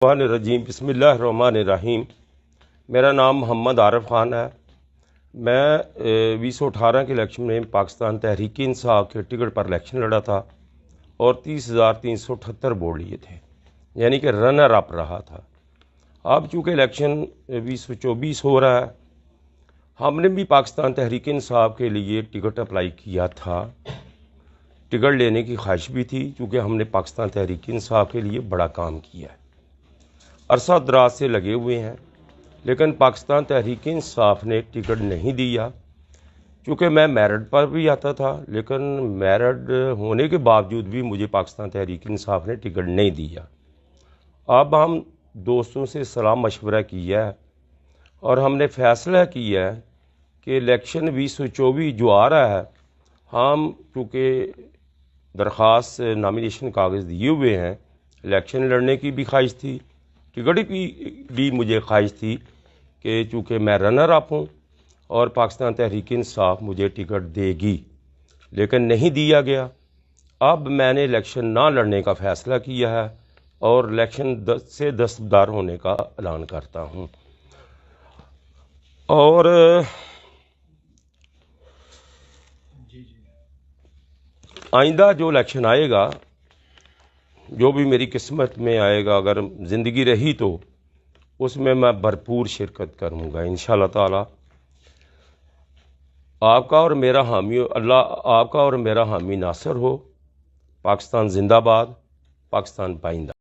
الرحمن الرجیم بسم اللہ الرحمن الرحیم۔ میرا نام محمد عارف خان ہے۔ میں 2018 کے الیکشن میں پاکستان تحریک انصاف کے ٹکٹ پر الیکشن لڑا تھا اور 30,378 ووٹ لیے تھے، یعنی کہ رنر اپ رہا تھا۔ اب چونکہ الیکشن 2024 ہو رہا ہے، ہم نے بھی پاکستان تحریک انصاف کے لیے ٹکٹ اپلائی کیا تھا۔ ٹکٹ لینے کی خواہش بھی تھی، چونکہ ہم نے پاکستان تحریک انصاف کے لیے بڑا کام کیا ہے، عرصہ دراز سے لگے ہوئے ہیں، لیکن پاکستان تحریک انصاف نے ٹکٹ نہیں دیا۔ چونکہ میں میرٹ پر بھی آتا تھا، لیکن میرٹ ہونے کے باوجود بھی مجھے پاکستان تحریک انصاف نے ٹکٹ نہیں دیا۔ اب ہم دوستوں سے صلاح مشورہ کیا ہے اور ہم نے فیصلہ کیا ہے کہ الیکشن 2024 جو آ رہا ہے، ہم چونکہ درخواست نامینیشن کاغذ دیے ہوئے ہیں، الیکشن لڑنے کی بھی خواہش تھی، ٹکٹ کی بھی مجھے خواہش تھی کہ چونکہ میں رنر اپ ہوں اور پاکستان تحریک انصاف مجھے ٹکٹ دے گی، لیکن نہیں دیا گیا۔ اب میں نے الیکشن نہ لڑنے کا فیصلہ کیا ہے اور الیکشن سے دستبردار ہونے کا اعلان کرتا ہوں۔ اور آئندہ جو الیکشن آئے گا، جو بھی میری قسمت میں آئے گا، اگر زندگی رہی تو اس میں بھرپور شرکت کروں گا انشاءاللہ تعالی۔ آپ کا اور میرا حامی اللہ، آپ کا اور میرا حامی ناصر ہو۔ پاکستان زندہ باد، پاکستان پائندہ۔